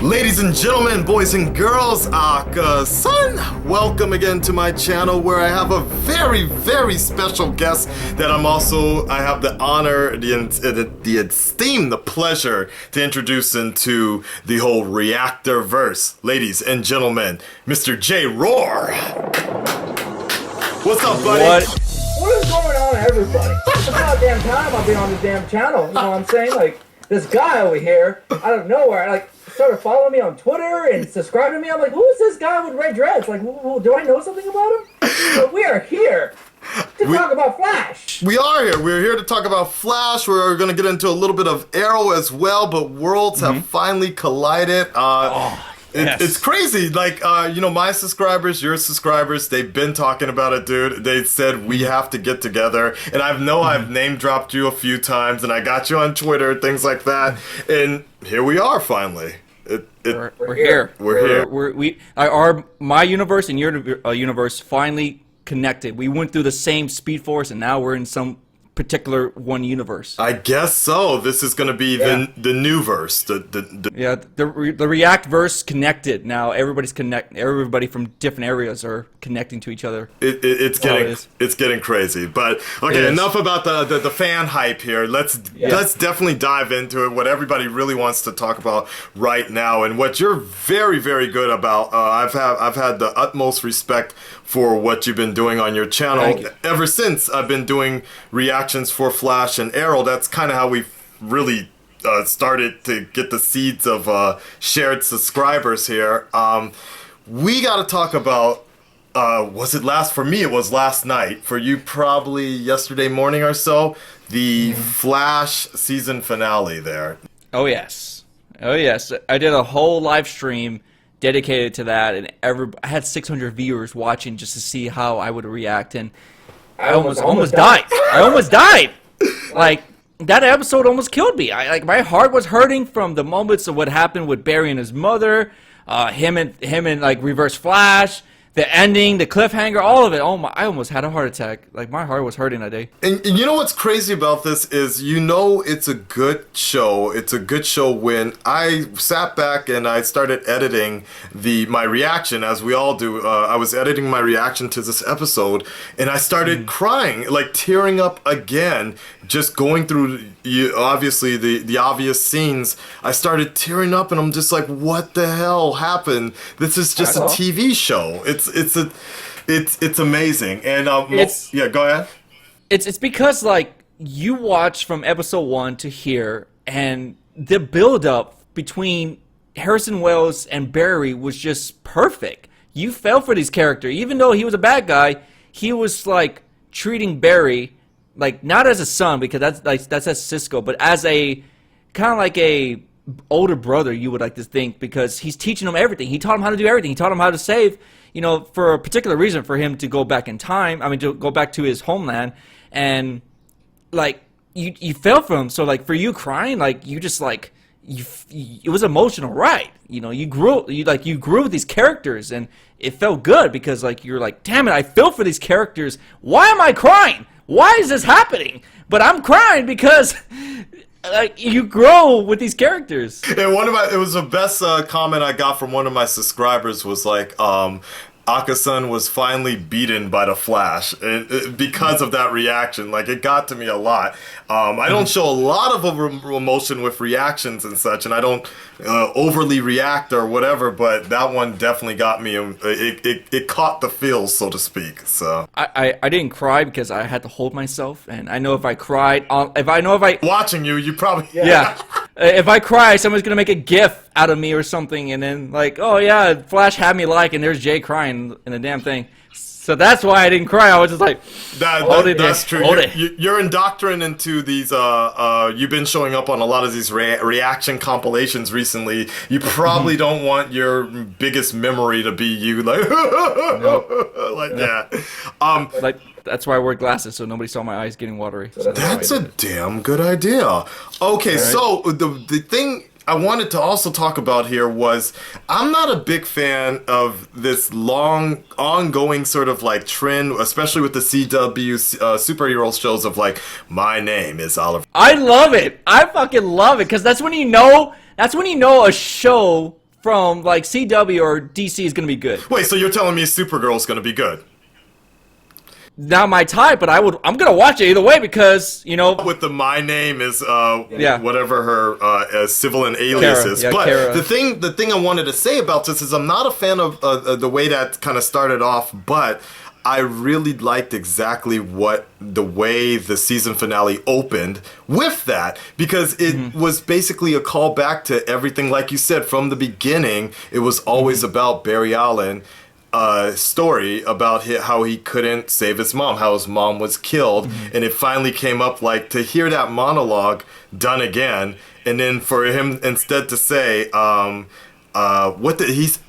Ladies and gentlemen, boys and girls, Akasan, welcome again to my channel where I have a very, very special guest that I have the honor, the esteem, the pleasure to introduce into the whole Reactor verse. Ladies and gentlemen, Mr. JaeRoar. What's up, buddy? What is going on, everybody? It's about damn time I've been on this damn channel. You know what I'm saying? Like, this guy over here, out of nowhere, like, started following me on Twitter and subscribing to me. I'm like, who is this guy with red dreads? Like, do I know something about him? But we are here to talk about Flash. We are here. We're here to talk about Flash. We're going to get into a little bit of Arrow as well, but worlds have finally collided. Yes. It's crazy. Like, you know, my subscribers, your subscribers, they've been talking about it, dude. They said we have to get together. And I've name dropped you a few times, and I got you on Twitter, things like that. And here we are finally. We're here. We're here. My universe and your universe finally connected. We went through the same speed force, and now we're in some particular one universe. I guess so. This is going to be the new verse. The React verse connected. Now everybody's everybody from different areas are connecting to each other. It's getting crazy. But okay, enough about the fan hype here. Let's definitely dive into it. What everybody really wants to talk about right now, and what you're very, very good about. I've had the utmost respect for what you've been doing on your channel ever since I've been doing reactions for Flash and Arrow. That's kind of how we really started to get the seeds of shared subscribers here. We got to talk about, for me it was last night, for you probably yesterday morning or so, the Flash season finale there. Oh yes, I did a whole live stream dedicated to that, and I had 600 viewers watching just to see how I would react, and I almost died. I almost died. Like, that episode almost killed me. My heart was hurting from the moments of what happened with Barry and his mother, him and like Reverse Flash, the ending, the cliffhanger, all of it. I almost had a heart attack. Like, my heart was hurting that day. And you know what's crazy about this is, you know, it's a good show. It's a good show when I sat back and I started editing my reaction, as we all do. I was editing my reaction to this episode, and I started crying, like tearing up again, just going through obviously the obvious scenes. I started tearing up, and I'm just like, what the hell happened? This is just a TV show. It's amazing. And go ahead. It's because, like, you watch from episode 1 to here, and the build up between Harrison Wells and Barry was just perfect. You fell for this character, even though he was a bad guy. He was like treating Barry like not as a son, because that's as Cisco, but as a kind of like a older brother, you would like to think, because he's teaching him everything. He taught him how to do everything. He taught him how to save, you know, for a particular reason, for him to go back in time. I mean, to go back to his homeland, and like you fell for him. So like for you crying, like you just like it was emotional, right? You know, you grew with these characters, and it felt good because like you're like, damn it, I feel for these characters. Why am I crying? Why is this happening? But I'm crying because like you grow with these characters. And it was the best comment I got from one of my subscribers was like, Akasan was finally beaten by the Flash, and because of that reaction. Like, it got to me a lot. I don't show a lot of emotion with reactions and such, and I don't overly react or whatever, but that one definitely got me. It caught the feels, so to speak. So I didn't cry because I had to hold myself, and I know if I cried, watching you probably if I cry, someone's gonna make a GIF out of me or something, and then like, oh yeah, Flash had me like, and there's Jay crying in the damn thing. So that's why I didn't cry. I was just like, that's true. You're indoctrinated into these. You've been showing up on a lot of these reaction compilations recently. You probably don't want your biggest memory to be you, like like that. Like, that's why I wear glasses, so nobody saw my eyes getting watery. So that's a damn good idea. Okay, so the thing I wanted to also talk about here was, I'm not a big fan of this long, ongoing sort of like trend, especially with the CW superhero shows of like, my name is Oliver. I love it. I fucking love it, because that's when you know a show from like CW or DC is going to be good. Wait, so you're telling me Supergirl's going to be good? Not my type, but I'm going to watch it either way because, you know, with the my name is whatever her civil and alias is. But Kara. the thing I wanted to say about this is I'm not a fan of the way that kind of started off, but I really liked exactly the way the season finale opened with that, because it was basically a callback to everything, like you said, from the beginning. It was always about Barry Allen. Story about how he couldn't save his mom, how his mom was killed, and it finally came up, like, to hear that monologue done again, and then for him instead to say,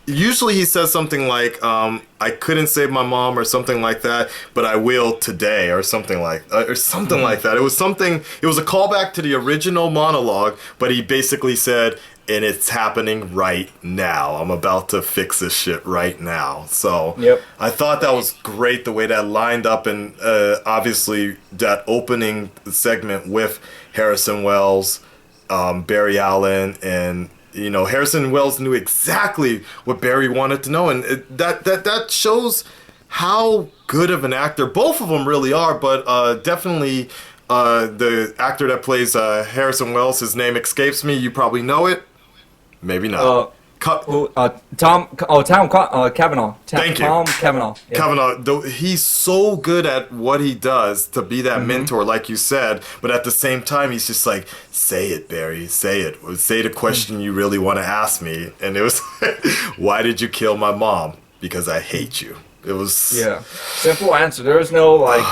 usually he says something like, I couldn't save my mom or something like that, but I will today, or something like that. It was a callback to the original monologue, but he basically said, and it's happening right now. I'm about to fix this shit right now. So I thought that was great, the way that lined up, and obviously that opening segment with Harrison Wells, Barry Allen, and you know, Harrison Wells knew exactly what Barry wanted to know, and that shows how good of an actor both of them really are. But definitely the actor that plays Harrison Wells, his name escapes me. You probably know it. Maybe not. Tom Cavanaugh. Thank you. Tom Cavanaugh. Yeah. Cavanaugh, he's so good at what he does to be that mentor, like you said, but at the same time, he's just like, say it, Barry, say it. Say the question you really want to ask me. And it was, why did you kill my mom? Because I hate you. It was... Simple answer. There was no, like,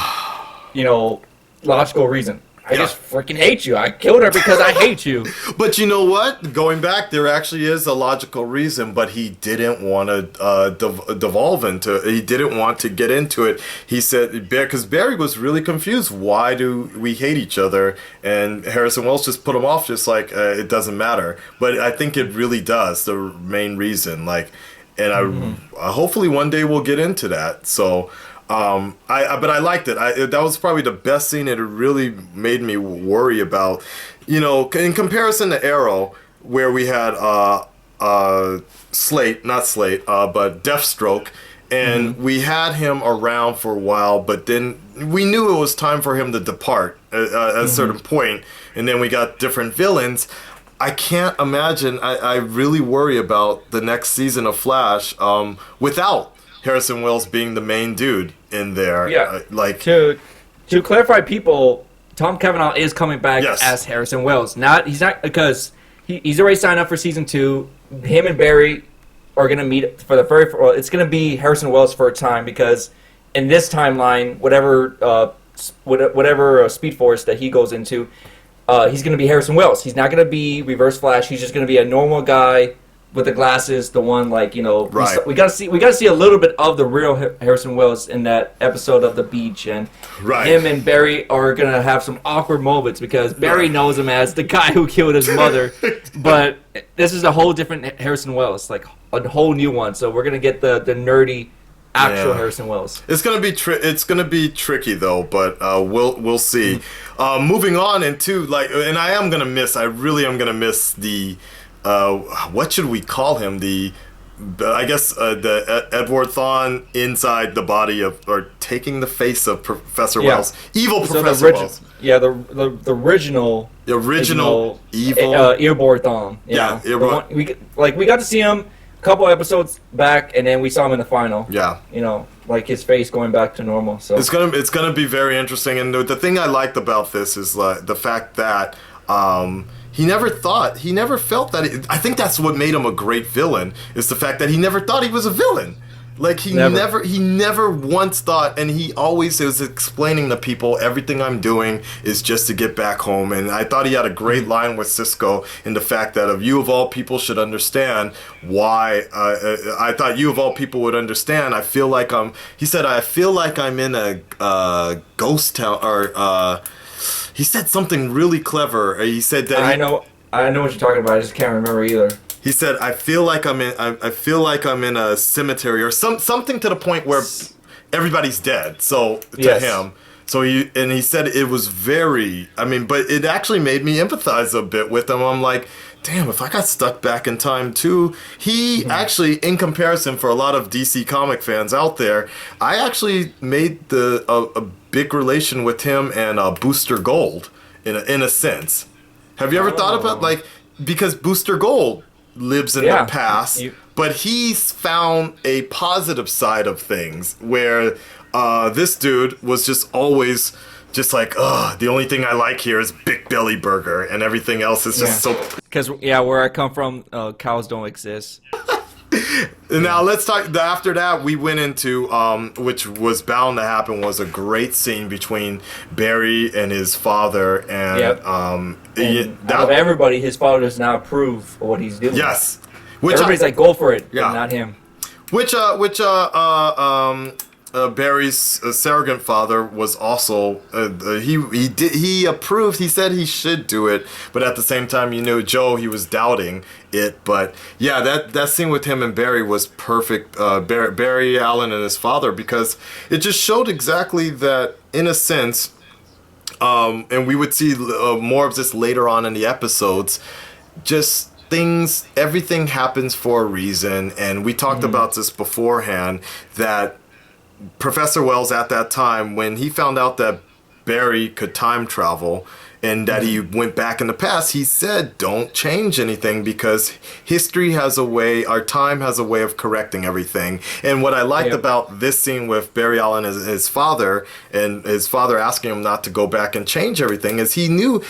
logical reason. I just freaking hate you. I killed her because I hate you. But you know what? Going back, there actually is a logical reason, but he didn't want to devolve into it. He didn't want to get into it. He said, because Barry was really confused. Why do we hate each other? And Harrison Wells just put him off, just like, it doesn't matter. But I think it really does, the main reason. Like, and I hopefully one day we'll get into that. So... but I liked it. That was probably the best scene. It really made me worry about, in comparison to Arrow, where we had but Deathstroke, and we had him around for a while, but then we knew it was time for him to depart at a certain point, and then we got different villains. I can't imagine. I really worry about the next season of Flash without Harrison Wells being the main dude in there. Yeah. To clarify, people, Tom Cavanaugh is coming back as Harrison Wells. He's not because he's already signed up for season 2. Him and Barry are gonna meet for the it's gonna be Harrison Wells for a time, because in this timeline, whatever Speed Force that he goes into, he's gonna be Harrison Wells. He's not gonna be Reverse Flash. He's just gonna be a normal guy with the glasses, the one right. we gotta see a little bit of the real Harrison Wells in that episode of the beach, and him and Barry are gonna have some awkward moments because Barry knows him as the guy who killed his mother, but this is a whole different Harrison Wells, like a whole new one. So we're gonna get the nerdy actual Harrison Wells. It's gonna be tricky though, but we'll see. Moving on into and I really am gonna miss the. What should we call him? The Edward Thawne inside the body of, or taking the face of Professor Wells. Evil Professor Wells. Yeah, the original. The original evil. Eobard Thawne. Yeah. Eobard. We got to see him a couple episodes back, and then we saw him in the final. Yeah. His face going back to normal. So it's gonna be very interesting. And the thing I liked about this is the fact that he never felt that. I think that's what made him a great villain, is the fact that he never thought he was a villain. Like, he never once thought, and he always was explaining to people, everything I'm doing is just to get back home. And I thought he had a great line with Cisco in the fact that you of all people should understand why, I thought you of all people would understand. I feel like I'm in a ghost town, or, he said something really clever. He said that I know what you're talking about. I just can't remember either. He said, "I feel like I'm in a cemetery," or something to the point where everybody's dead. So to him, he said it was very. But it actually made me empathize a bit with him. I'm like, damn, if I got stuck back in time too. He actually, in comparison for a lot of DC comic fans out there, I actually made a big relation with him and Booster Gold in a sense. Have you ever thought about, like, because Booster Gold lives in the past, but he's found a positive side of things where this dude was just always just like, the only thing I like here is Big Belly Burger, and everything else is just so... Because, where I come from, cows don't exist. Now, let's talk... After that, we went into, which was bound to happen, was a great scene between Barry and his father, and... out of everybody, his father does not approve of what he's doing. Yes. Everybody's like, go for it, but not him. Barry's surrogate father was also he approved. He said he should do it, but at the same time, Joe, he was doubting it. But that scene with him and Barry was perfect. Barry Allen and his father, because it just showed exactly that, in a sense, and we would see more of this later on in the episodes. Just everything happens for a reason, and we talked about this beforehand, that Professor Wells at that time, when he found out that Barry could time travel and that he went back in the past, he said, don't change anything, because history has a way, our time has a way of correcting everything. And what I liked about this scene with Barry Allen and his father, and his father asking him not to go back and change everything, is he knew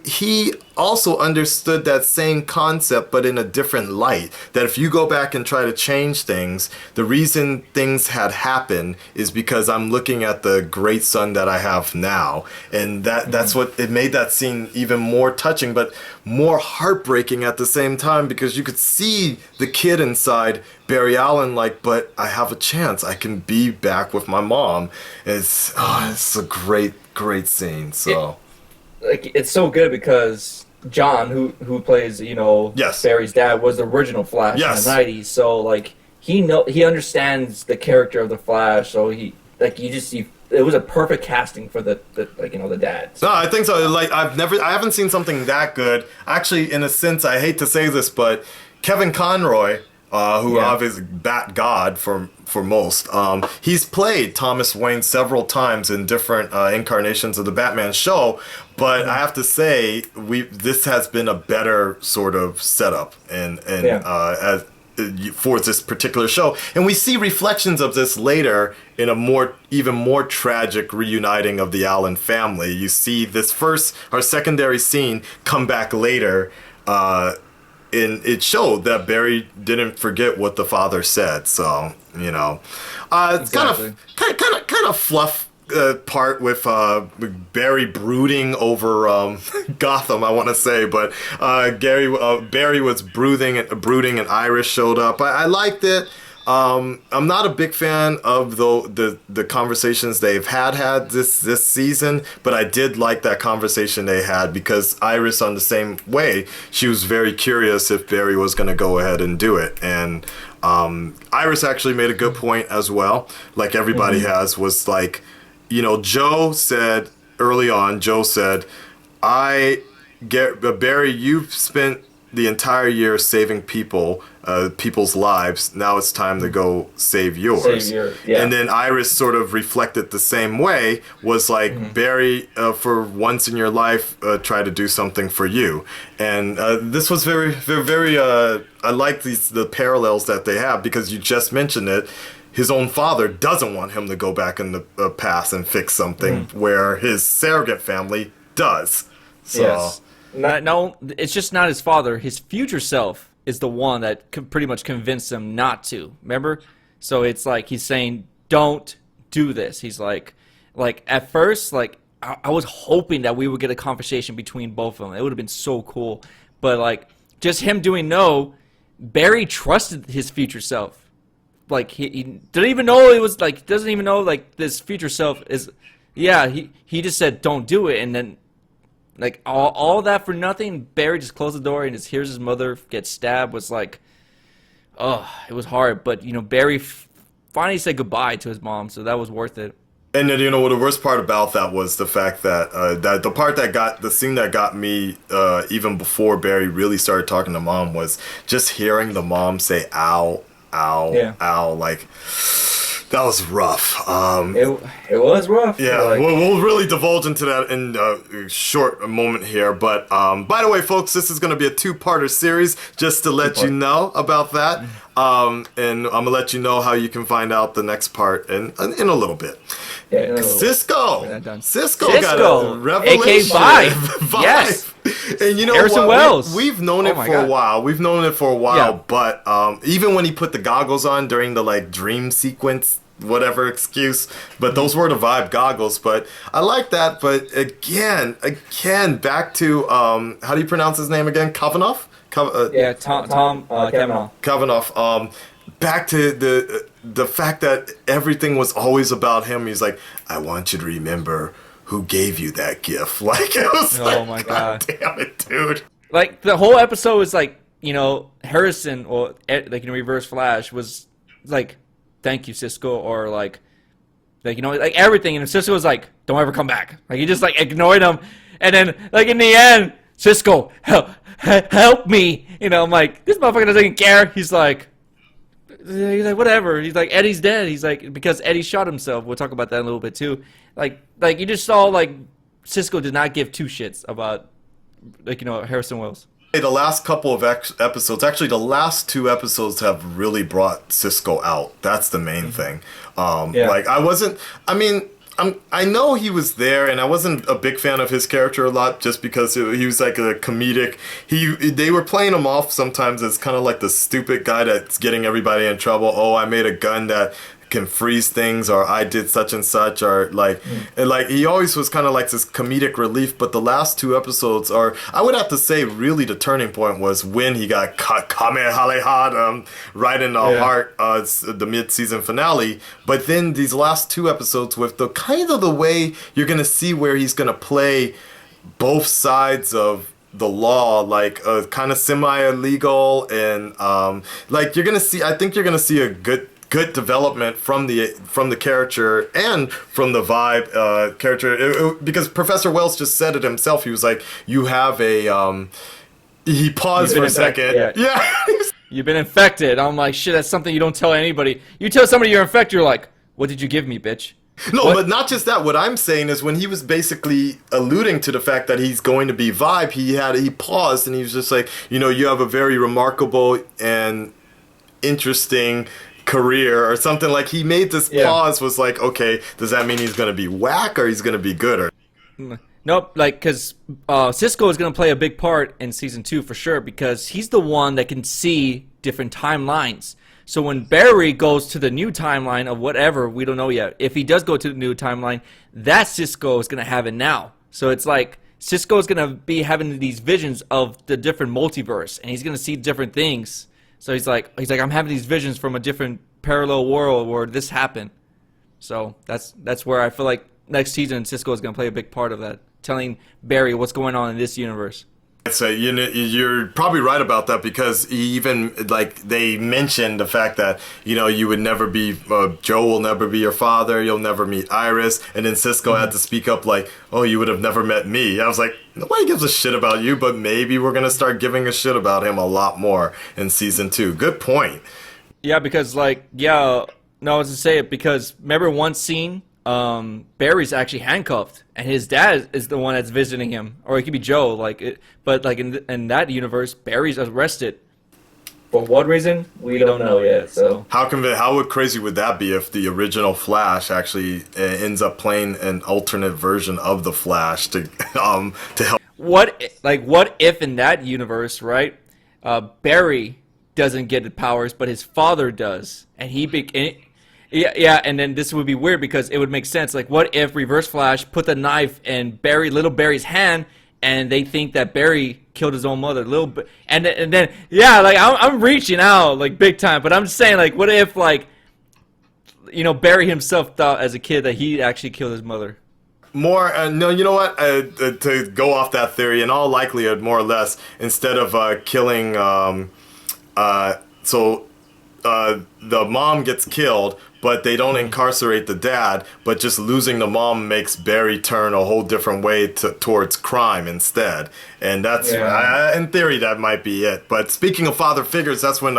he also understood that same concept, but in a different light. That if you go back and try to change things, the reason things had happened is because I'm looking at the great son that I have now. And that's what it made that scene even more touching, but more heartbreaking at the same time, because you could see the kid inside Barry Allen, like, but I have a chance. I can be back with my mom. It's a great scene. So it's so good because John, who plays, Barry's dad, was the original Flash in the 90s. So, like, he understands the character of the Flash. So it was a perfect casting for the dad. So. No, I think so. Like, I haven't seen something that good. Actually, in a sense, I hate to say this, but Kevin Conroy, who obviously Bat God for most, he's played Thomas Wayne several times in different incarnations of the Batman show. But I have to say, this has been a better sort of setup for this particular show, and we see reflections of this later in a even more tragic reuniting of the Allen family. You see this secondary scene come back later. And it showed that Barry didn't forget what the father said. So it's kind of fluff part with Barry brooding over Gotham, I want to say, but Barry was brooding, and Iris showed up. I liked it. I'm not a big fan of the conversations they've had this season, but I did like that conversation they had, because Iris, on the same way, she was very curious if Barry was going to go ahead and do it. And Iris actually made a good point as well, like everybody has, was like, Joe said early on, Barry, you've spent the entire year saving people's lives. Now it's time to go save yours. And then Iris sort of reflected the same way, was like, Barry, for once in your life, try to do something for you. And this was very, very, I like the parallels that they have, because you just mentioned it. His own father doesn't want him to go back in the past and fix something, where his surrogate family does. So. Yes. No, it's just not his father. His future self is the one that pretty much convinced him not to. Remember? So it's like he's saying, don't do this. He's like at first, like, I was hoping that we would get a conversation between both of them. It would have been so cool. But, like, just him doing no, Barry trusted his future self. Like, he didn't even know it was, like, doesn't even know, like, this future self is, he just said, don't do it. And then, like, all that for nothing. Barry just closed the door and just hears his mother get stabbed. Was like, it was hard. But, Barry finally said goodbye to his mom, so that was worth it. And then, the worst part about that was the fact that the scene that got me even before Barry really started talking to Mom was just hearing the mom say "ow, ow, ow," like. That was rough. It was rough. Yeah, like, we'll really divulge into that in a short moment here. But by the way, folks, this is going to be a two-parter series, just to let you know about that. And I'm going to let you know how you can find out the next part in a little bit. Yeah, Cisco got a revelation. AK Vibe. Yes. And you know Harrison what? Wells. We've known it for a while. We've known it for a while, but even when he put the goggles on during the dream sequence, whatever excuse, but those were the Vibe goggles. But I like that. But again, back to how do you pronounce his name again? Kavanaugh. Tom Kavanaugh. Back to the fact that everything was always about him. He's like, I want you to remember who gave you that gift. Like, it was my God. Damn it, dude. Like, the whole episode was like, Harrison, or like in Reverse Flash, was like, thank you, Cisco, or like everything. And Cisco was like, don't ever come back. Like, he just ignored him. And then in the end, Cisco, help me. I'm like, this motherfucker doesn't care. He's like, whatever. He's like, Eddie's dead. He's like, because Eddie shot himself. We'll talk about that in a little bit too. Like you just saw Cisco did not give two shits about Harrison Wells. The last couple of episodes, actually the last two episodes, have really brought Cisco out. That's the main thing. I know he was there, and I wasn't a big fan of his character a lot, just because he was like a comedic. They were playing him off sometimes as kind of like the stupid guy that's getting everybody in trouble. Oh, I made a gun that can freeze things, or I did such and such, or and he always was kind of like this comedic relief. But the last two episodes are, I would have to say, really the turning point was when he got Kamehameha right in the heart, the mid-season finale. But then these last two episodes, with the kind of the way you're gonna see where he's gonna play both sides of the law, kind of semi-illegal, and you're gonna see. I think you're gonna see a good development from the character and from the Vibe character, because Professor Wells just said it himself. He was like, you have a he paused for a second. Yeah. You've been infected. I'm like, shit, that's something you don't tell anybody. You tell somebody you're infected, you're like, what did you give me, bitch? No, but not just that. What I'm saying is, when he was basically alluding to the fact that he's going to be Vibe, he paused, and he was just like, you have a very remarkable and interesting career, or something. Like, he made this pause, was like, okay, does that mean he's going to be whack, or he's going to be good? Or nope, because Cisco is going to play a big part in season 2 for sure, because he's the one that can see different timelines. So when Barry goes to the new timeline of whatever, we don't know yet. If he does go to the new timeline, that Cisco is going to have it now. So it's like Cisco is going to be having these visions of the different multiverse, and he's going to see different things. So he's like, I'm having these visions from a different parallel world where this happened. So that's where I feel like next season Cisco is going to play a big part of that, telling Barry what's going on in this universe. So you're probably right about that, because even they mentioned the fact that you would never be Joe will never be your father, you'll never meet Iris, and then Cisco had to speak up like, oh, you would have never met me. I was like, nobody gives a shit about you, but maybe we're gonna start giving a shit about him a lot more in season 2. Good point. Yeah, because I was to say it because remember one scene. Barry's actually handcuffed, and his dad is the one that's visiting him, or it could be Joe. But in that universe, Barry's arrested. For what reason? We don't know yet. So how crazy would that be if the original Flash actually ends up playing an alternate version of the Flash to help? What if in that universe, right? Barry doesn't get the powers, but his father does, and Yeah, and then this would be weird because it would make sense. Like, what if Reverse Flash put the knife in little Barry's hand, and they think that Barry killed his own mother, and then I'm reaching out big time, but I'm just saying what if Barry himself thought as a kid that he actually killed his mother. More, no, you know what? To go off that theory, in all likelihood, more or less, instead of killing, the mom gets killed, but they don't incarcerate the dad, but just losing the mom makes Barry turn a whole different way towards crime instead. And that's, in theory, that might be it. But speaking of father figures, that's when,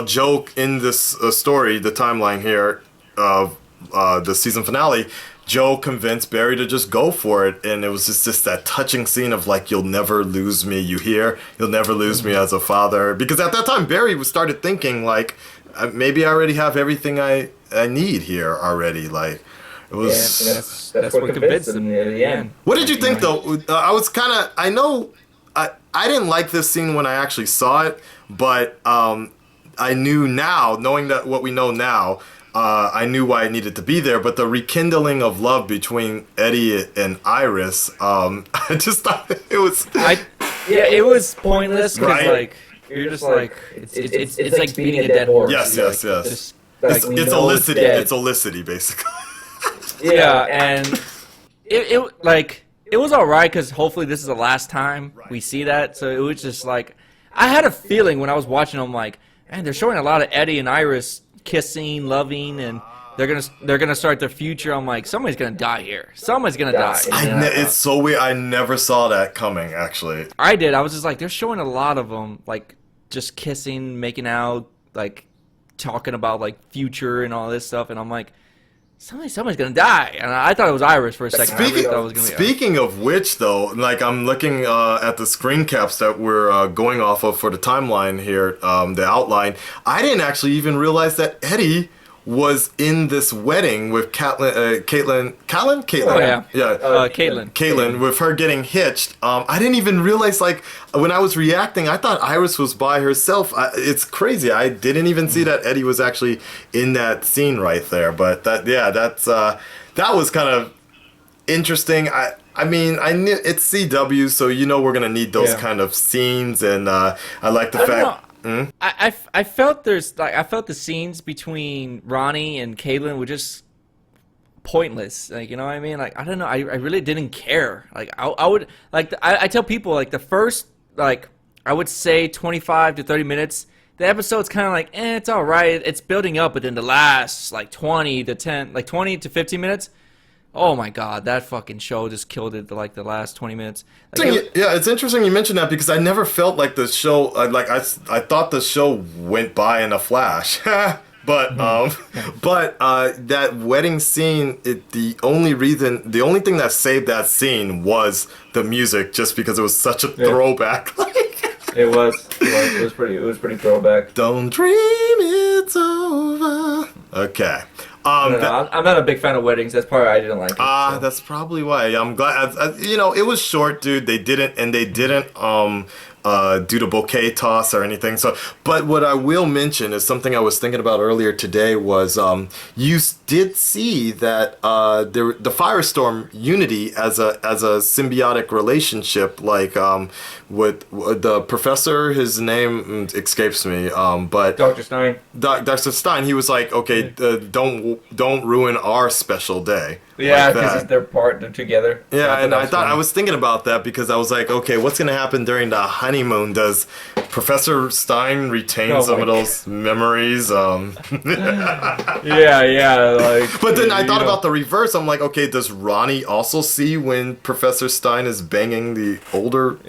Joe, in this story, the timeline here of the season finale, Joe convinced Barry to just go for it, and it was just that touching scene of like, you'll never lose me, you hear? You'll never lose me as a father. Because at that time, Barry started thinking like, maybe I already have everything I need here already. Like, it was... that's what convinced him in the end. What did you think, though? I was kind of... I know... I didn't like this scene when I actually saw it, but I knew now, knowing that what we know now... I knew why it needed to be there, but the rekindling of love between Eddie and Iris, I just thought it was... it was pointless, because, right? like, you're just like, it's like beating a dead horse. Yes. It's Olicity. It's Olicity, basically. Yeah, and it was alright, because hopefully this is the last time we see that, so it was just like, I had a feeling when I was watching them, like, man, they're showing a lot of Eddie and Iris kissing, loving, and they're gonna start their future. I'm like, somebody's gonna die here. Somebody's gonna die. It's so weird. I never saw that coming. Actually, I did. I was just like, they're showing a lot of them, like just kissing, making out, like talking about like future and all this stuff. And I'm like, somebody's gonna die. And I thought it was Iris for a second. Speaking of which, though, like I'm looking at the screen caps that we're going off of for the timeline here, the outline. I didn't actually even realize that Eddie was in this wedding with Caitlin. Oh, yeah. Caitlin, with her getting hitched. I didn't even realize, like, when I was reacting, I thought Iris was by herself. It's crazy. I didn't even see that Eddie was actually in that scene right there. But that was kind of interesting. I mean, I knew it's CW, so we're gonna need those kind of scenes, and I like the fact. I felt the scenes between Ronnie and Caitlin were just pointless. Like, you know what I mean? Like, I don't know. I really didn't care. Like, I would like I tell people, like, the first, like, I would say 25 to 30 minutes. The episode's kind of like, it's all right. It's building up, but then the last like 20 to 15 minutes. Oh my god, that fucking show just killed it. Like the last 20 minutes. Like, it's interesting you mentioned that, because I never felt like the show. I thought the show went by in a flash. But that wedding scene, the only thing that saved that scene was the music, just because it was such a throwback. It was pretty throwback. Don't dream it's over. Okay. I'm not a big fan of weddings. That's probably why I didn't like it. So. That's probably why. I'm glad. It was short, dude. They didn't do the bouquet toss or anything. So, but what I will mention is something I was thinking about earlier today was you did see that the Firestorm Unity as a symbiotic relationship, like with the professor. His name escapes me. But Dr. Stein. Dr. Stein. He was like, okay, don't ruin our special day. Yeah, because they're partnered together. Yeah, and I was thinking about that, because I was like, okay, what's going to happen during the honeymoon? Does Professor Stein retain some of those memories? Yeah, like... But then I thought about the reverse. I'm like, okay, does Ronnie also see when Professor Stein is banging the older...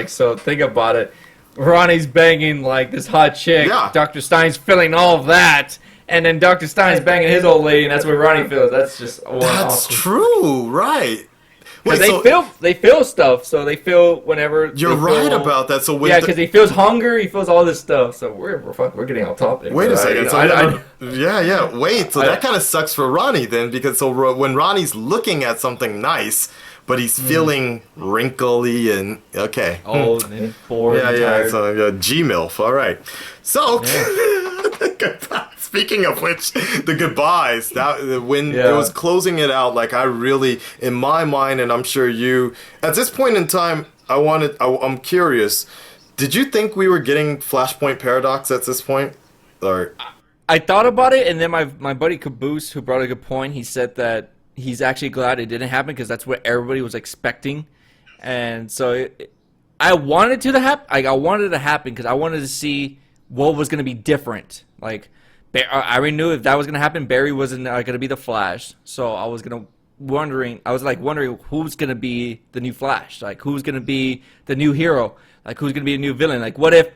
so think about it. Ronnie's banging, like, this hot chick. Yeah. Dr. Stein's feeling all of that. And then Dr. Stein's banging his old lady, and that's what Ronnie feels. That's just awesome. True, right? Because they feel stuff, so they feel whenever. You're right about that. So because he feels hunger, he feels all this stuff. So we're getting off topic. Wait a second. Wait. So that kind of sucks for Ronnie then, because when Ronnie's looking at something nice, but he's feeling wrinkly and old and bored. And tired. So G-MILF. All right. So. Speaking of which, the goodbyes, when it was closing it out, like, I really, in my mind, and I'm sure you, at this point in time, I'm curious, did you think we were getting Flashpoint Paradox at this point? Or I thought about it, and then my buddy Caboose, who brought a good point, he said that he's actually glad it didn't happen, because that's what everybody was expecting. And so I wanted it to happen, because I wanted to see what was going to be different. Like, I already knew if that was gonna happen, Barry wasn't gonna be the Flash. So I was wondering who's gonna be the new Flash. Like, who's gonna be the new hero? Like, who's gonna be a new villain? Like, what if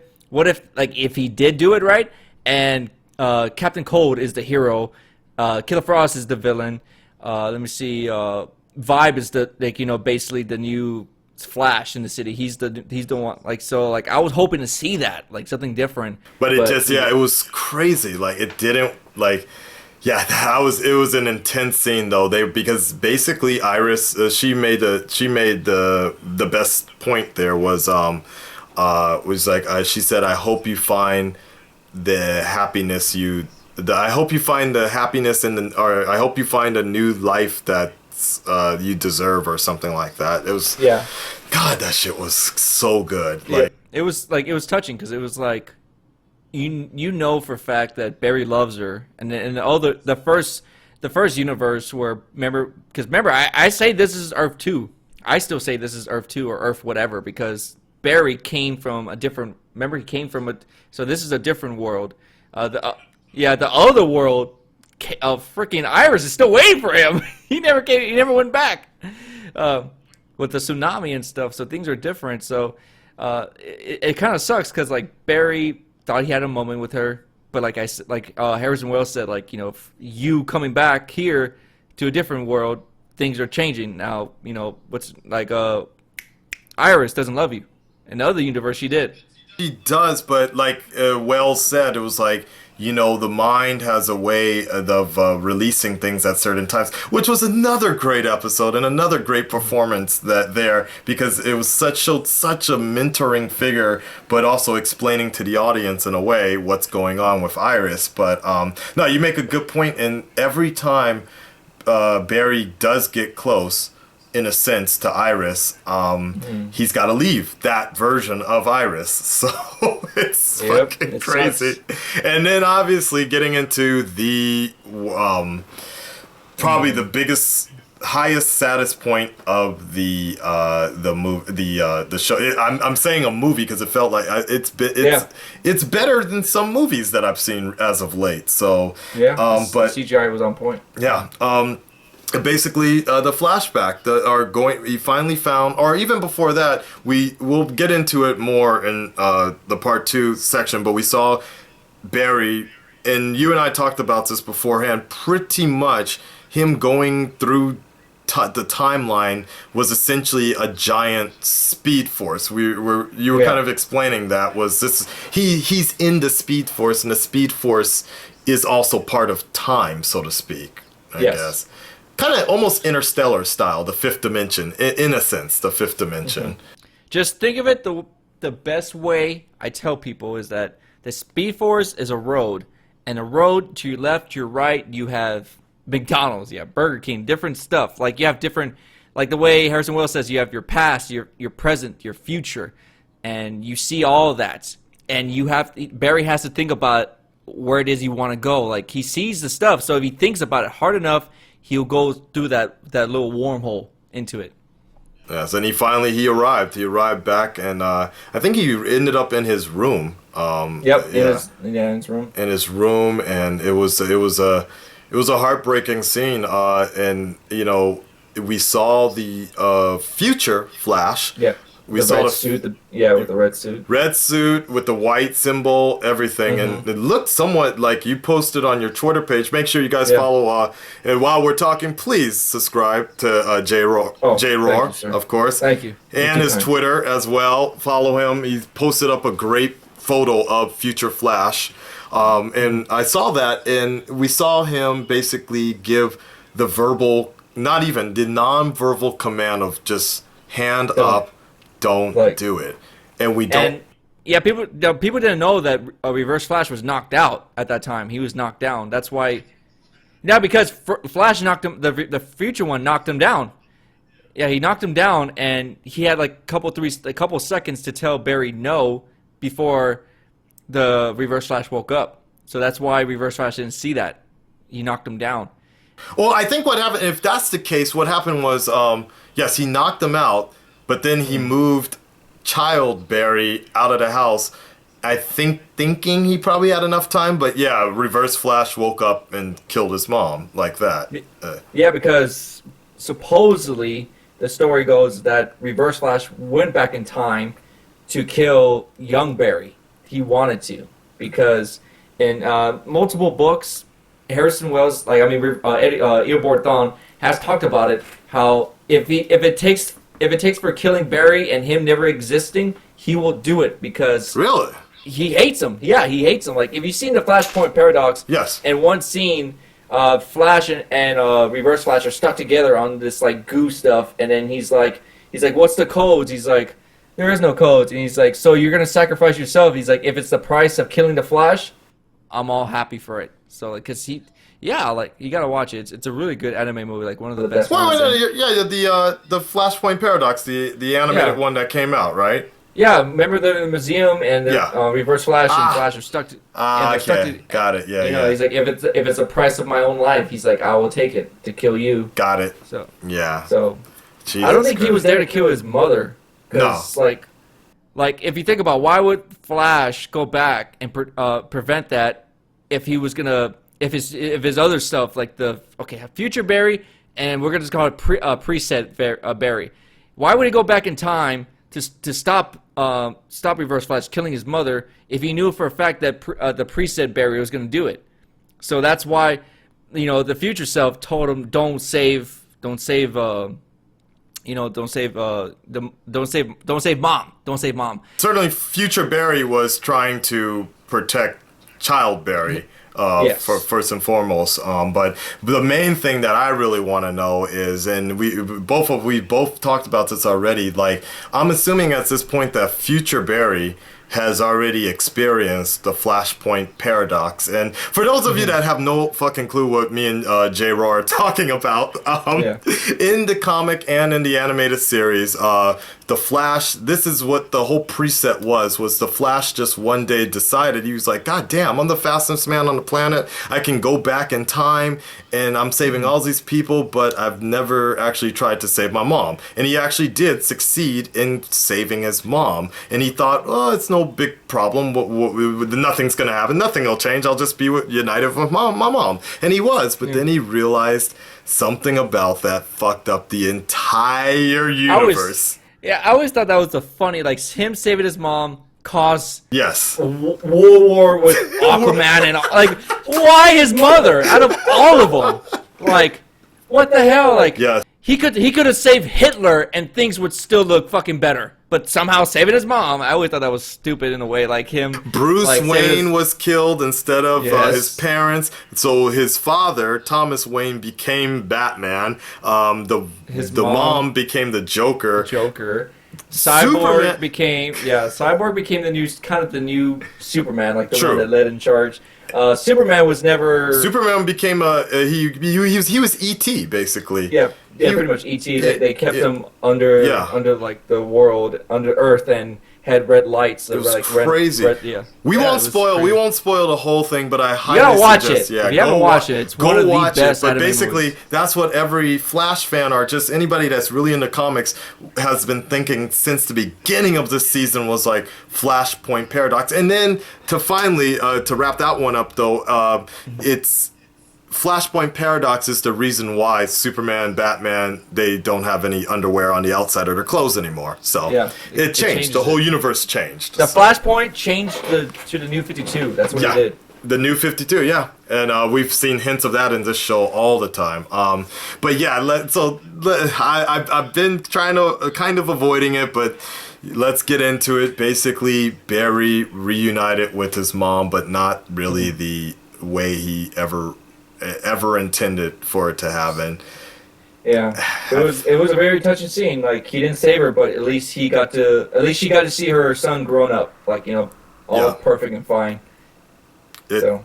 like if he did do it right and Captain Cold is the hero, Killer Frost is the villain. Let me see. Vibe is the basically the new Flash in the city. He's the one. Like, so like I was hoping to see that, like, something different. But it just it was crazy. Like, it didn't, like, yeah, it was an intense scene though. Because basically Iris she made the best point there was like she said, I hope you find the happiness I hope you find the happiness or I hope you find a new life that you deserve, or something like that. It was, God, that shit was so good. Like, it was touching, because it was like you know for a fact that Barry loves her, and all the first universe where remember I say this is Earth 2. I still say this is Earth 2 or Earth whatever, because Barry came from a different. Remember, he came from so this is a different world. The other world. Freaking Iris is still waiting for him. He never came. He never went back with the tsunami and stuff. So things are different. So it kind of sucks, because like Barry thought he had a moment with her, but like Harrison Wells said, like, if you coming back here to a different world, things are changing now. What's like Iris doesn't love you. In the other universe, she did. She does, but like Wells said, it was like, the mind has a way of releasing things at certain times, which was another great episode and another great performance because it was such a mentoring figure, but also explaining to the audience in a way what's going on with Iris. But no, you make a good point, and every time Barry does get close, in a sense, to Iris, he's got to leave that version of Iris. So it's fucking crazy. Sucks. And then obviously getting into the probably the biggest, highest, saddest point of the show. I'm saying a movie because it felt like it's better than some movies that I've seen as of late. So but CGI was on point. Yeah. Basically, the flashback he finally found, or even before that, we'll get into it more in the part 2 section, but we saw Barry, and you and I talked about this beforehand, pretty much him going through the timeline was essentially a giant speed force. You were kind of explaining that he's in the speed force, and the speed force is also part of time, so to speak, I guess. Kind of almost Interstellar style, the fifth dimension, in a sense, the fifth dimension. Mm-hmm. Just think of it, the best way I tell people is that the Speed Force is a road, and a road to your left, to your right, you have McDonald's, you have Burger King, different stuff. Like, you have different, like the way Harrison Wells says, you have your past, your present, your future, and you see all of that. And Barry has to think about where it is you want to go. Like, he sees the stuff, so if he thinks about it hard enough, he'll go through that little wormhole into it. Yes, and he arrived. He arrived back, and I think he ended up in his room. In his room. In his room, and it was a heartbreaking scene. And we saw the future Flash. Yep. We saw red suit, with the red suit. Red suit with the white symbol, everything. Mm-hmm. And it looked somewhat like you posted on your Twitter page. Make sure you guys follow. And while we're talking, please subscribe to JaeRoar, JaeRoar, of course. Thank you. And his Twitter as well. Follow him. He posted up a great photo of Future Flash. And I saw that, and we saw him basically give the non-verbal command of just hand up. Don't do it, and we don't. And, people didn't know that Reverse Flash was knocked out at that time. He was knocked down. That's why. Now, because Flash knocked him, the future one knocked him down. Yeah, he knocked him down, and he had like a couple seconds to tell Barry no before the Reverse Flash woke up. So that's why Reverse Flash didn't see that. He knocked him down. Well, I think what happened, if that's the case, what happened was, yes, he knocked him out. But then he moved child Barry out of the house thinking he probably had enough time, but yeah, Reverse Flash woke up and killed his mom like that. Yeah, because supposedly the story goes that Reverse Flash went back in time to kill young Barry. He wanted to, because in multiple books, Harrison Wells, Eobard Thawne has talked about it. How if it takes for killing Barry and him never existing, he will do it because Really? he hates him. Yeah, he hates him. Like, if you've seen the Flashpoint paradox, Yes. in one scene, Flash and Reverse Flash are stuck together on this like goo stuff, and then he's like, "What's the codes?" He's like, "There is no codes." And he's like, "So you're gonna sacrifice yourself?" He's like, "If it's the price of killing the Flash, I'm all happy for it." So like, cause you gotta watch it. It's a really good anime movie, like one of the best ones. The Flashpoint Paradox, the animated one that came out, right? Yeah, remember the museum and the Reverse Flash and Flash are stuck to. Okay, got it. Yeah, you know, he's like, if it's the price of my own life, he's like, I will take it to kill you. Got it. So yeah. So Gee, I don't think he was there to kill his mother. Cause, No. Like if you think about why would Flash go back and prevent that if he was gonna if his other stuff like future Barry and we're gonna just call it preset Barry. Why would he go back in time to stop Reverse Flash killing his mother if he knew for a fact that the preset Barry was going to do it? So that's why, the future self told him don't save mom, don't save mom. Certainly, future Barry was trying to protect child Barry. Yes. For first and foremost, but the main thing that I really want to know is, and we both talked about this already. Like, I'm assuming at this point that future Barry has already experienced the Flashpoint paradox. And for those of you that have no fucking clue what me and JaeRoar are talking about, in the comic and in the animated series, the Flash, this is what the whole preset was the Flash just one day decided, he was like, God damn, I'm the fastest man on the planet. I can go back in time and I'm saving all these people, but I've never actually tried to save my mom. And he actually did succeed in saving his mom. And he thought, oh, it's no big problem. Nothing's going to happen. Nothing will change. I'll just be united with my mom. And he was, but then he realized something about that fucked up the entire universe. I always thought that was the funny, like him saving his mom caused yes war with Aquaman and like why his mother out of all of them? Like what the hell? Like he could have saved Hitler and things would still look fucking better. But somehow saving his mom, I always thought that was stupid in a way. Like him, Bruce Wayne was killed instead of his parents. So his father, Thomas Wayne, became Batman. The mom became the Joker. Cyborg became the new Superman, like the one that led in charge. Superman was never. Superman became he was E.T. basically. Yeah, pretty much E.T. They kept him under like the world, under Earth, and had red lights. It was like crazy. We won't spoil the whole thing, but I highly suggest. Watch it. If you haven't watched it, it's one of the best anime movies. But basically, that's what every Flash fan or just anybody that's really into comics has been thinking since the beginning of this season was like Flashpoint Paradox. And then to finally to wrap that one up though, it's Flashpoint Paradox is the reason why Superman, Batman, they don't have any underwear on the outside of their clothes anymore. So it changed. The whole universe changed. The Flashpoint changed to the New 52. That's what it did. The New 52, yeah. And we've seen hints of that in this show all the time. But yeah, I've been trying to kind of avoiding it, but let's get into it. Basically, Barry reunited with his mom, but not really the way he ever intended for it to happen. Yeah, it was a very touching scene. Like he didn't save her, but at least she got to see her son grown up, like all perfect and fine. And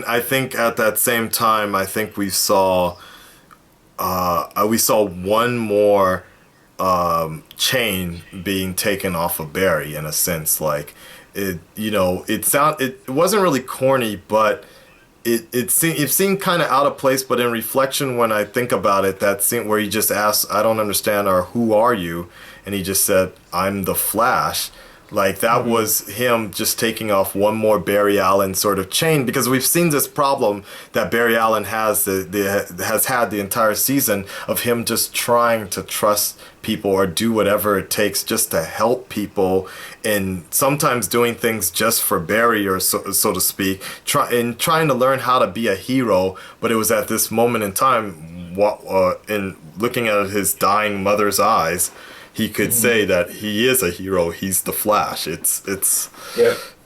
I think at that same time, I think we saw one more chain being taken off of Barry in a sense. Like it wasn't really corny, but it seemed kind of out of place, but in reflection, when I think about it, that scene where he just asked, I don't understand, or who are you? And he just said, I'm the Flash. Like, that was him just taking off one more Barry Allen sort of chain, because we've seen this problem that Barry Allen has has had the entire season of him just trying to trust people or do whatever it takes just to help people, and sometimes doing things just for Barry, or so to speak, trying to learn how to be a hero. But it was at this moment in time, in looking at his dying mother's eyes, he could say that he is a hero. He's the Flash. And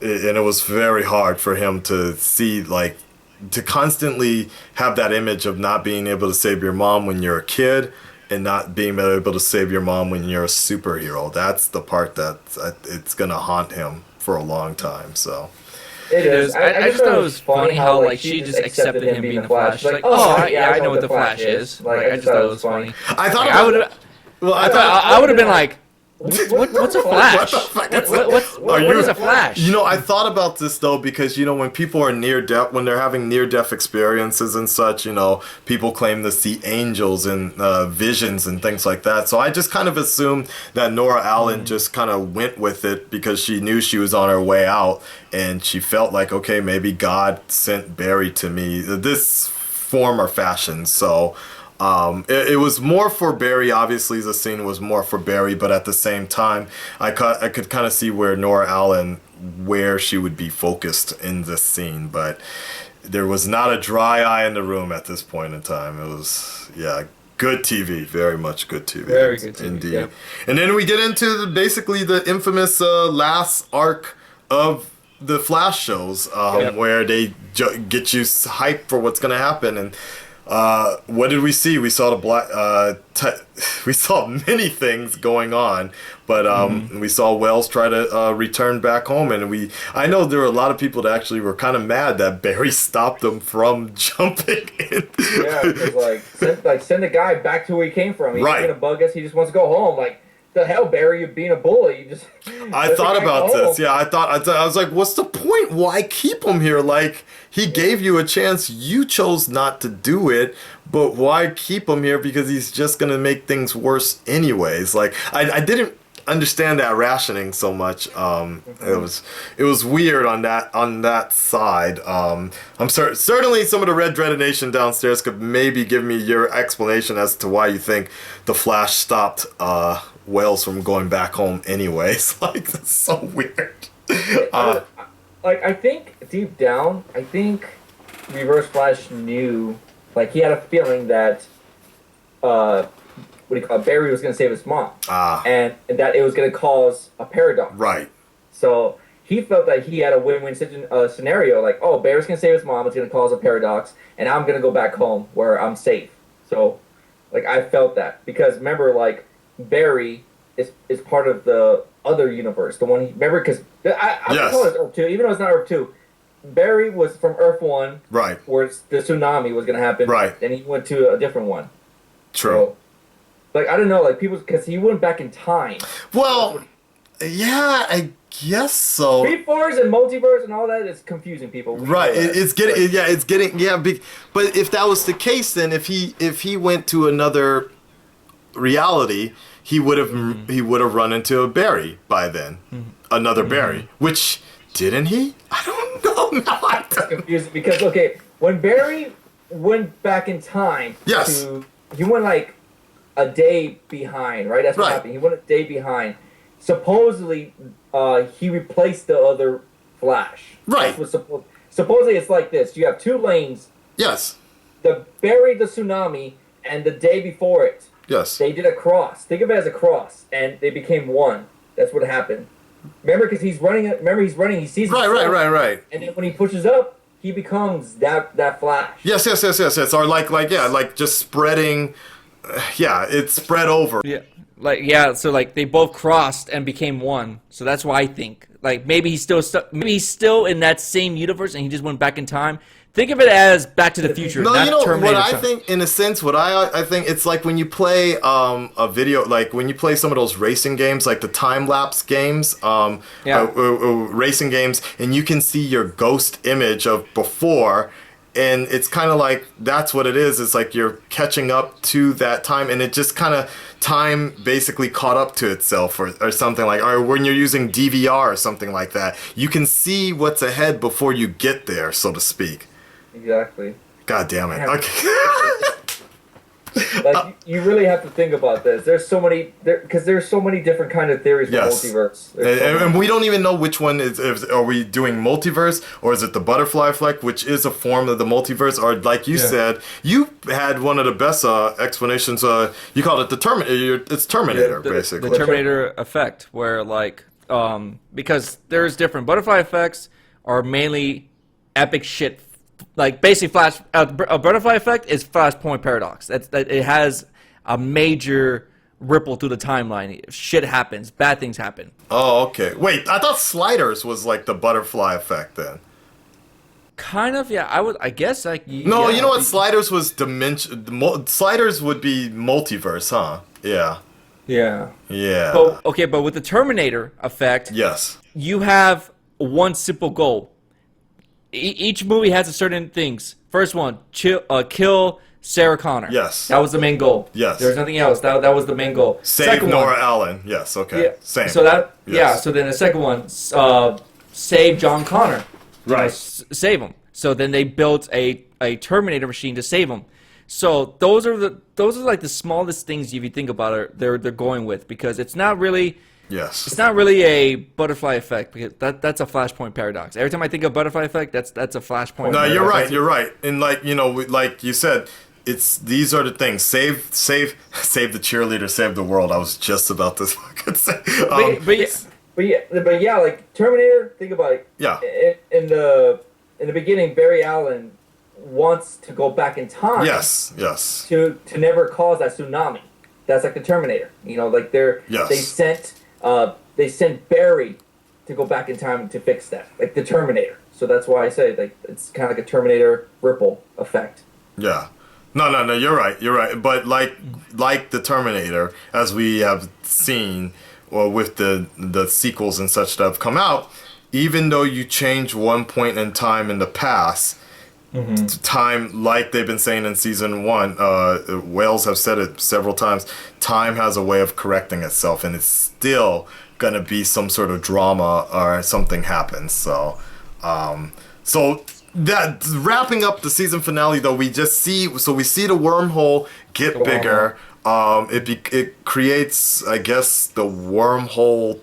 it was very hard for him to see, like, to constantly have that image of not being able to save your mom when you're a kid and not being able to save your mom when you're a superhero. That's the part that it's gonna haunt him for a long time. So. It is. I just thought it was funny how, like, she just accepted him being the Flash. She's like, oh, yeah, I know what the Flash is. Like, I just thought it was funny. I thought I would have been like, what's a Flash? What is a Flash? You know, I thought about this, though, because, you know, when people are near-death, when they're having near-death experiences and such, you know, people claim to see angels and visions and things like that. So I just kind of assumed that Nora Allen just kind of went with it because she knew she was on her way out, and she felt like, okay, maybe God sent Barry to me, this form or fashion. So it was more for Barry. Obviously, the scene was more for Barry, but at the same time, I could kind of see where Nora Allen, where she would be focused in this scene. But there was not a dry eye in the room at this point in time. It was, good TV, very much good TV. Very good TV, indeed. yeah. And then we get into basically the infamous last arc of the Flash shows, where they get you hyped for what's going to happen. And what did we see? We saw we saw many things going on, but we saw Wells try to return back home, and I know there were a lot of people that actually were kind of mad that Barry stopped them from jumping in. Yeah, because send the guy back to where he came from. He's not gonna bug us. He just wants to go home. Like, the hell, Barry, you're being a bully. You just. I thought about this. Yeah, I was like, what's the point? Why keep him here? Like, he gave you a chance. You chose not to do it, but why keep him here? Because he's just gonna make things worse anyways. Like, I didn't understand that rationing so much. It was weird on that side. I'm certainly some of the Red Dreaded Nation downstairs could maybe give me your explanation as to why you think the Flash stopped Wells from going back home anyways. Like, that's so weird. I think deep down, Reverse Flash knew, like, he had a feeling that Barry was going to save his mom, and that it was going to cause a paradox. Right. So he felt that he had a win-win scenario. Like, oh, Barry's going to save his mom. It's going to cause a paradox, and I'm going to go back home where I'm safe. So, like, I felt that because remember, like, Barry is part of the other universe. The one remember, because I call it Earth 2, even though it's not Earth 2. Barry was from Earth 1, right, where the tsunami was going to happen. Right. Then he went to a different one. True. So, like, I don't know, like, people, because he went back in time. Well, yeah, I guess so. Speed Force and multiverse and all that is confusing people. Right, it's getting big. But if that was the case, then if he went to another reality, he would have run into a Barry by then, another Barry. Which didn't he? I don't know. No, it's confusing because when Barry went back in time, he went like a day behind, right? That's what happened. He went a day behind. Supposedly, he replaced the other Flash. Right. Supposedly, it's like this. You have two lanes. Yes. The tsunami, and the day before it. Yes. They did a cross. Think of it as a cross, and they became one. That's what happened. Remember, because he's running. He sees himself, right. And then when he pushes up, he becomes that Flash. Yes. Or like just spreading. It's spread over. Yeah. So like they both crossed and became one. So that's why I think like maybe he's still in that same universe and he just went back in time. Think of it as Back to the Future. No, not you know Terminator what I think. In a sense, what I think it's like when you play a video, like when you play some of those racing games, like the time lapse games, racing games, and you can see your ghost image of before. and it's kind of like that's what it is. It's like you're catching up to that time, and it just kind of time basically caught up to itself, or something like, or when you're using DVR or something like that, you can see what's ahead before you get there, so to speak. Exactly. God damn it. Okay. Like, you really have to think about this. There's so many, because there's so many different kind of theories for multiverse. And we don't even know which one is. Are we doing multiverse, or is it the butterfly effect, which is a form of the multiverse? Or like you said, you had one of the best explanations. You called it the Terminator. It's Terminator, basically. The Terminator effect, where like, because there's different butterfly effects are mainly epic shit. Like basically, a butterfly effect is Flashpoint paradox. It has a major ripple through the timeline. Shit happens, bad things happen. Oh, okay. Wait, I thought Sliders was like the butterfly effect then. Kind of, yeah. I guess like. No, you know what? Sliders was dimension. Sliders would be multiverse, huh? Yeah. Yeah. Yeah. But with the Terminator effect, yes, you have one simple goal. Each movie has a certain things. First one, kill Sarah Connor. Yes. That was the main goal. Yes. There's nothing else. That was the main goal. Save Nora Allen. Yes, okay. Yeah. Same. So that Yes. so then the second one, save John Connor. Right. Save him. So then they built a Terminator machine to save him. So those are like the smallest things if you think about it, they're going with, because it's not really It's not really a butterfly effect, because that's a Flashpoint paradox. Every time I think of butterfly effect, that's a Flashpoint. No, you're right. You're right. And like like you said, these are the things. Save the cheerleader, save the world. I was just about to fucking say. But yeah, like Terminator. Think about it. Yeah. In the beginning, Barry Allen wants to go back in time. Yes. To never cause that tsunami. That's like the Terminator. Like they sent Barry to go back in time to fix that, like the Terminator. So that's why I say like it's kind of like a Terminator ripple effect. Yeah. No, you're right. But like the Terminator, as we have seen, or with the sequels and such that have come out, even though you change one point in time in the past, time, like they've been saying in season 1, Wells have said it several times, time has a way of correcting itself, and it's still gonna be some sort of drama or something happens. So that wrapping up the season finale, though, we see the wormhole get bigger. It creates, I guess, the wormhole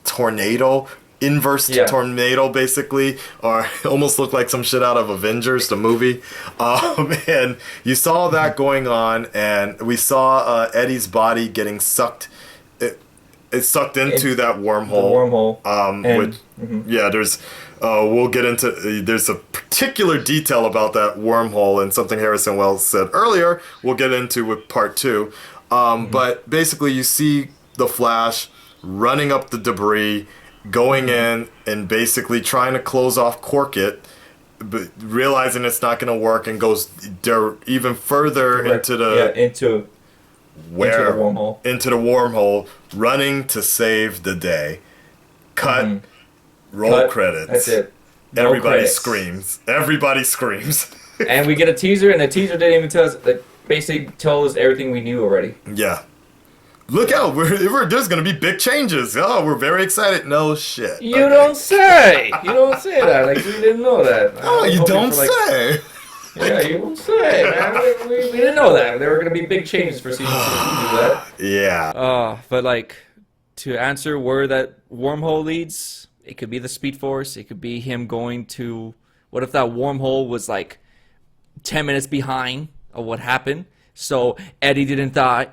tornado. Inverse tornado, basically, or almost looked like some shit out of Avengers, the movie. And you saw that going on, and we saw Eddie's body getting sucked. It's sucked into that wormhole. There's we'll get into. There's a particular detail about that wormhole, and something Harrison Wells said earlier. We'll get into with part 2. But basically, you see the Flash running up the debris, going in and basically trying to cork it, but realizing it's not going to work, and goes even further into the wormhole, running to save the day. Roll credits. That's it. Everybody screams. And we get a teaser, and the teaser didn't even tell us. That basically tells us everything we knew already. Yeah. Look out! There's gonna be big changes. Oh, we're very excited. No shit. You don't say. You don't say that. Like, we didn't know that. Oh, you don't say. Yeah, you don't say, man. We didn't know that. There were gonna be big changes for season 2. We knew that. Yeah. But like, to answer where that wormhole leads, it could be the Speed Force. It could be him going to. What if that wormhole was like 10 minutes behind of what happened? So Eddie didn't die.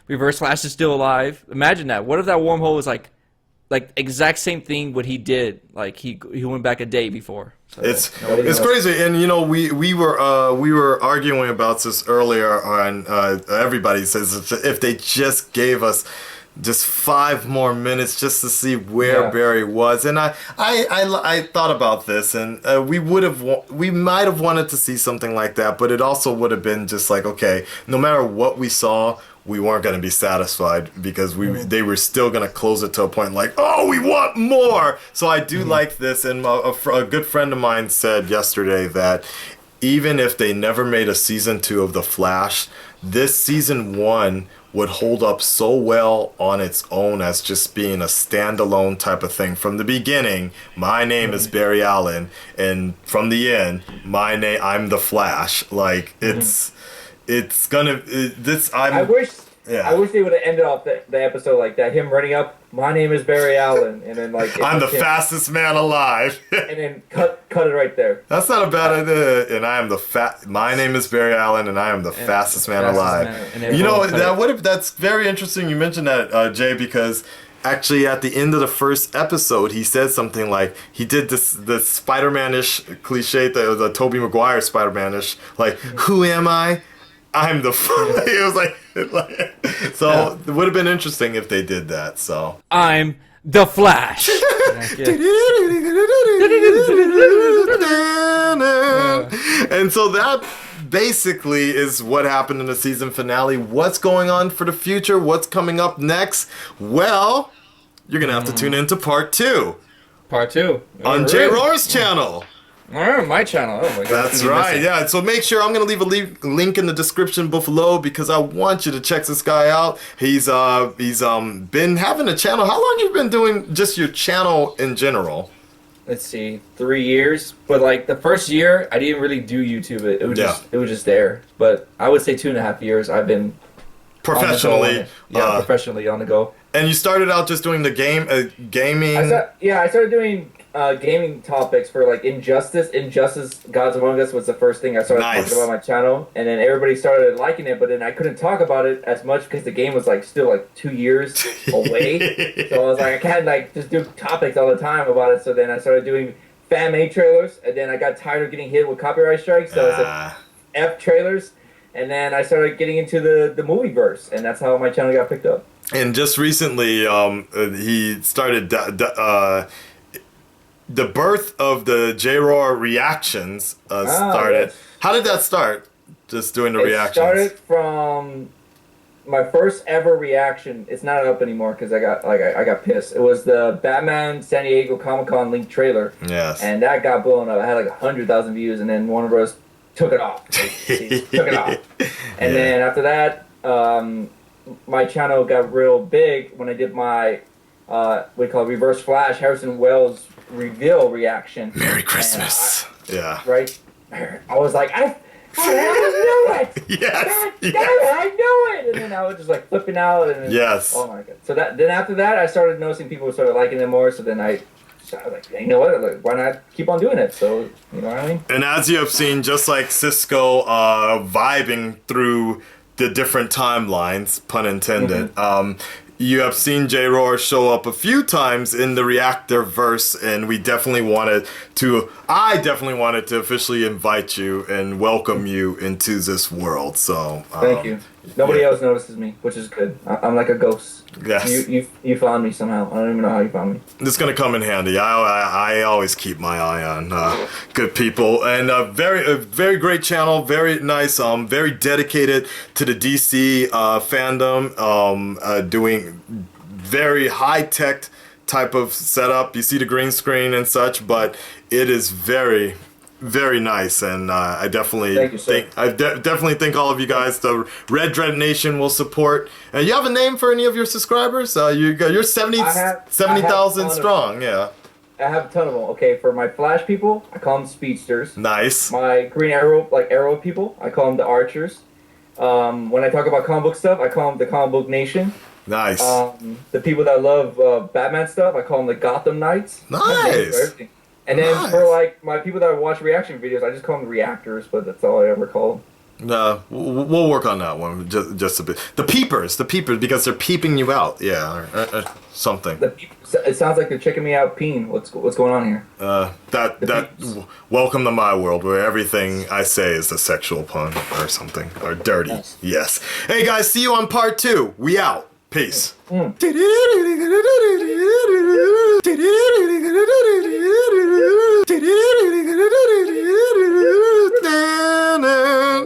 Reverse Flash is still alive. Imagine that. What if that wormhole was like exact same thing what he did? Like he went back a day before. So, it's crazy, and we were arguing about this earlier on. Everybody says if they just gave us just 5 more minutes just to see where Barry was, and I thought about this, and we might have wanted to see something like that, but it also would have been just like, okay, no matter what we saw, we weren't going to be satisfied because they were still going to close it to a point like, oh, we want more. So I do like this, and a good friend of mine said yesterday that even if they never made a season 2 of The Flash, this season 1 would hold up so well on its own as just being a standalone type of thing. From the beginning, my name is Barry Allen, and from the end, I'm the Flash. Like it's gonna I wish they would have ended off the episode like that. Him running up, my name is Barry Allen, and then like I'm the fastest man alive, and then cut it right there. That's not a bad idea. And my name is Barry Allen, and I am the fastest man alive. You know that's very interesting. You mentioned that, Jay, because actually at the end of the first episode, he said something like he did this Spider-Man-ish cliche, the Tobey Maguire Spider-Man-ish, like who am I? I'm the it was like so it would have been interesting if they did that. So I'm the Flash. And so that basically is what happened in the season finale. What's going on for the future? What's coming up next? Well, you're gonna have to tune into part 2. Part 2 on JaeRoar's channel. My channel. Oh my god. That's right. Yeah. So make sure I'm gonna leave a link in the description below because I want you to check this guy out. He's been having a channel. How long you been doing just your channel in general? Let's see, 3 years. But like the first year, I didn't really do YouTube. It was just there. But I would say 2.5 years. I've been professionally, professionally on the go. And you started out just doing the gaming. I started doing gaming topics for like Injustice, Gods Among Us was the first thing I started talking about on my channel, and then everybody started liking it, but then I couldn't talk about it as much because the game was like still like 2 years away. So I was like, I can't like just do topics all the time about it. So then I started doing fan-made trailers, and then I got tired of getting hit with copyright strikes, so I said F trailers, and then I started getting into the movieverse, and that's how my channel got picked up. And just recently, he started the birth of the JaeRoar reactions started. Yes. How did that start? Just doing the reactions. It started from my first ever reaction. It's not up anymore because I got pissed. It was the Batman San Diego Comic-Con linked trailer. Yes. And that got blown up. I had like 100,000 views, and then Warner Bros. Took it off. Took it off. And then after that, my channel got real big when I did my we call it Reverse Flash Harrison Wells reveal reaction. Merry Christmas. Right? I was like, I knew it! Yes! I knew it! And then I was just like flipping out. And then, oh my god. So then after that, I started noticing people started liking it more, so then I was like, you know what, like, why not keep on doing it? So, you know what I mean? And as you have seen, just like Cisco vibing through the different timelines, pun intended, you have seen JaeRoar show up a few times in the Reactor verse, and I definitely wanted to officially invite you and welcome you into this world. So thank you. Nobody else notices me, which is good. I'm like a ghost. Yes. You found me somehow. I don't even know how you found me. This is gonna come in handy. I always keep my eye on good people, and a very great channel, very nice, very dedicated to the DC fandom, doing very high tech type of setup. You see the green screen and such, but it is very, very nice, and I definitely definitely think all of you guys, the Red Dread Nation, will support. And you have a name for any of your subscribers? You're 70,000 strong. Yeah. I have a ton of them. Okay, for my Flash people, I call them Speedsters. Nice. My Green Arrow, like Arrow people, I call them the Archers. When I talk about comic book stuff, I call them the Comic Book Nation. Nice. The people that love Batman stuff, I call them the Gotham Knights. Nice. And then for like my people that watch reaction videos, I just call them Reactors, but that's all I ever call them. No, we'll work on that one just a bit. The peepers, because they're peeping you out. Yeah, or something. It sounds like they're checking me out, peeing. What's going on here? Welcome to my world where everything I say is a sexual pun or something or dirty. Yes. Hey guys, see you on part 2. We out. Peace.